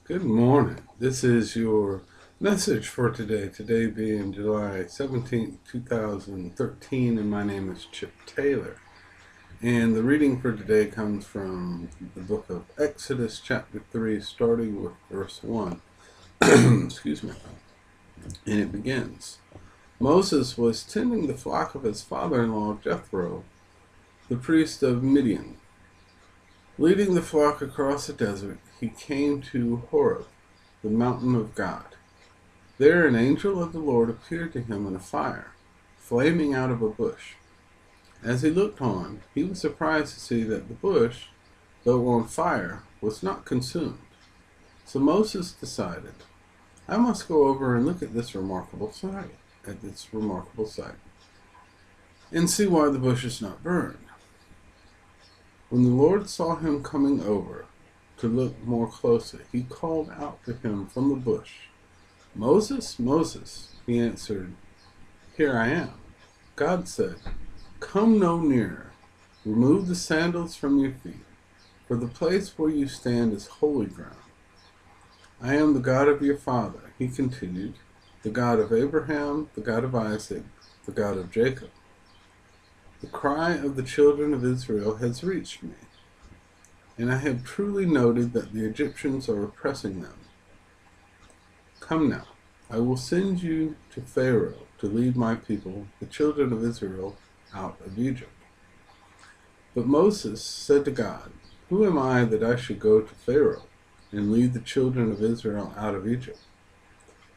Good morning. This is your message for today. Today being July 17th, 2013, and my name is Chip Taylor. And the reading for today comes from the book of Exodus, chapter 3, starting with verse 1. Excuse me. And it begins. Moses was tending the flock of his father-in-law Jethro, the priest of Midian. Leading the flock across the desert, he came to Horeb, the mountain of God. There an angel of the Lord appeared to him in a fire, flaming out of a bush. As he looked on, he was surprised to see that the bush, though on fire, was not consumed. So Moses decided, I must go over and look at this remarkable sight, and see why the bush is not burned. When the Lord saw him coming over to look more closely, he called out to him from the bush, Moses, Moses. He answered, Here I am. God said, Come no nearer. Remove the sandals from your feet, for the place where you stand is holy ground. I am the God of your father, he continued, the God of Abraham, the God of Isaac, the God of Jacob. The cry of the children of Israel has reached me, and I have truly noted that the Egyptians are oppressing them. Come now, I will send you to Pharaoh to lead my people, the children of Israel, out of Egypt. But Moses said to God, Who am I that I should go to Pharaoh and lead the children of Israel out of Egypt?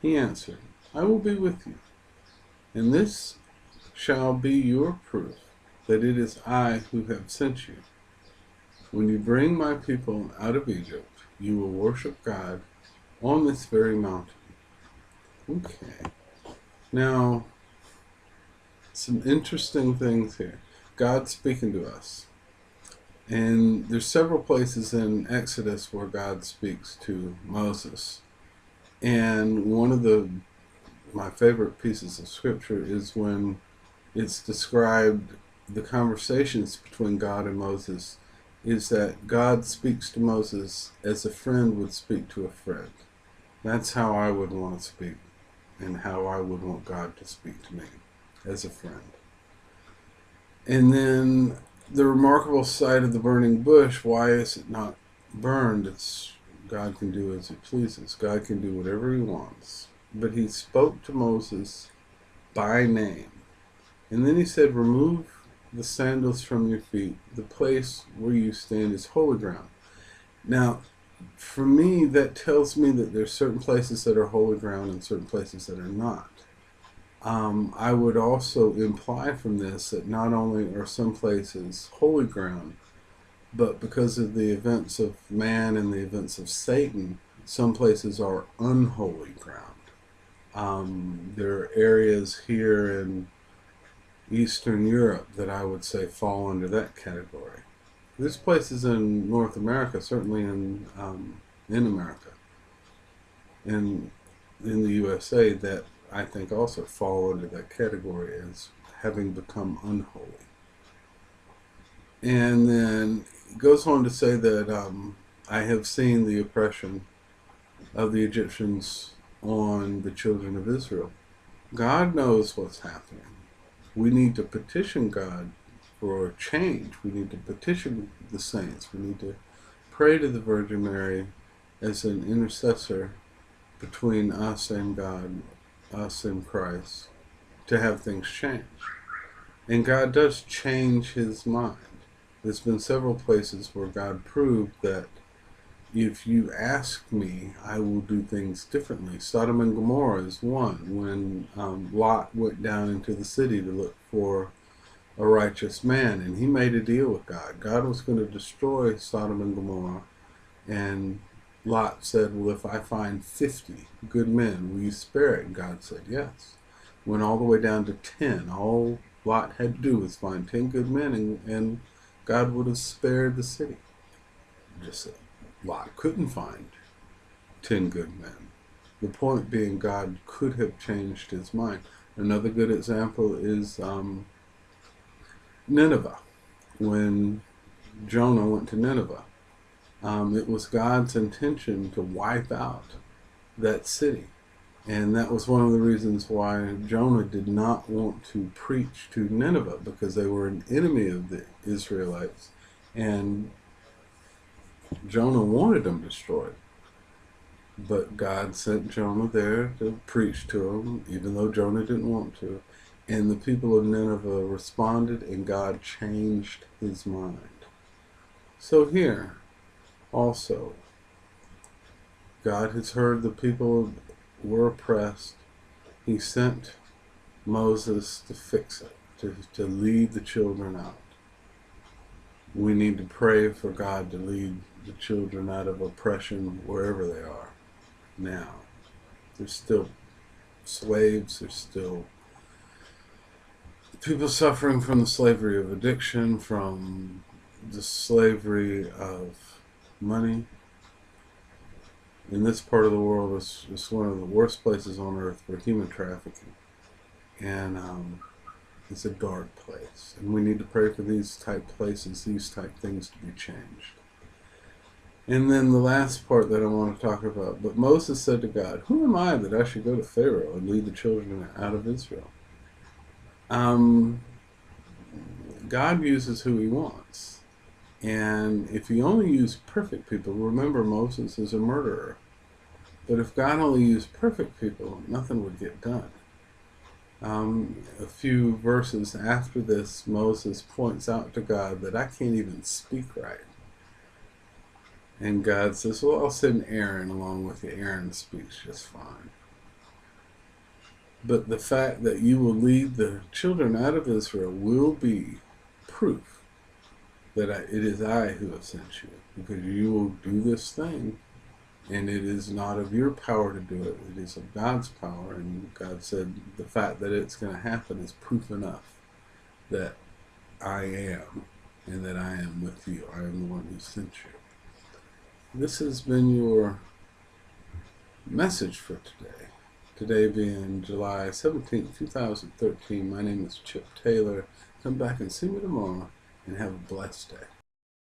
He answered, I will be with you, and this shall be your proof that it is I who have sent you. When you bring my people out of Egypt, you will worship God on this very mountain. Okay. Now, some interesting things here. God's speaking to us. And there's several places in Exodus where God speaks to Moses. And one of my favorite pieces of scripture is when it's described the conversations between God and Moses is that God speaks to Moses as a friend would speak to a friend. That's how I would want to speak and how I would want God to speak to me, as a friend. And then the remarkable sight of the burning bush, why is it not burned? God can do as he pleases. God can do whatever he wants. But he spoke to Moses by name. And then he said, remove the sandals from your feet. The place where you stand is holy ground. Now, for me, that tells me that there's certain places that are holy ground and certain places that are not. I would also imply from this that not only are some places holy ground, but because of the events of man and the events of Satan, some places are unholy ground. There are areas here in Eastern Europe that I would say fall under that category. There's places in North America, certainly in America, and in the USA, that I think also fall under that category as having become unholy. And then it goes on to say that I have seen the oppression of the Egyptians on the children of Israel. God knows what's happening. We need to petition God for change. We need to petition the saints. We need to pray to the Virgin Mary as an intercessor between us and God, us and Christ, to have things change. And God does change his mind. There's been several places where God proved that if you ask me, I will do things differently. Sodom and Gomorrah is one, when Lot went down into the city to look for a righteous man, and he made a deal with God. God was going to destroy Sodom and Gomorrah, and Lot said, well, if I find 50 good men, will you spare it? And God said, yes. Went all the way down to 10. All Lot had to do was find 10 good men, and God would have spared the city. Just said, Lot couldn't find 10 good men. The point being, God could have changed his mind. Another good example is Nineveh. When Jonah went to Nineveh, It was God's intention to wipe out that city. And that was one of the reasons why Jonah did not want to preach to Nineveh, because they were an enemy of the Israelites. And Jonah wanted them destroyed. But God sent Jonah there to preach to them, even though Jonah didn't want to. And the people of Nineveh responded, and God changed his mind. So here, also, God has heard the people were oppressed. He sent Moses to fix it, to lead the children out. We need to pray for God to lead the children out of oppression wherever they are now. There's still slaves, there's still people suffering from the slavery of addiction, from the slavery of money. In this part of the world, it's one of the worst places on earth for human trafficking. And it's a dark place. And we need to pray for these type places, these type things to be changed. And then the last part that I want to talk about, but Moses said to God, "Who am I that I should go to Pharaoh and lead the children out of Israel?" God uses who he wants. And if he only used perfect people, remember Moses is a murderer. But if God only used perfect people, nothing would get done. A few verses after this, Moses points out to God that I can't even speak right. And God says, well, I'll send Aaron along with you. Aaron speaks just fine. But the fact that you will lead the children out of Israel will be proof that it is I who have sent you. Because you will do this thing, and it is not of your power to do it. It is of God's power. And God said the fact that it's going to happen is proof enough that I am, and that I am with you. I am the one who sent you. This has been your message for today. Today being July 17th, 2013. My name is Chip Taylor. Come back and see me tomorrow, and have a blessed day.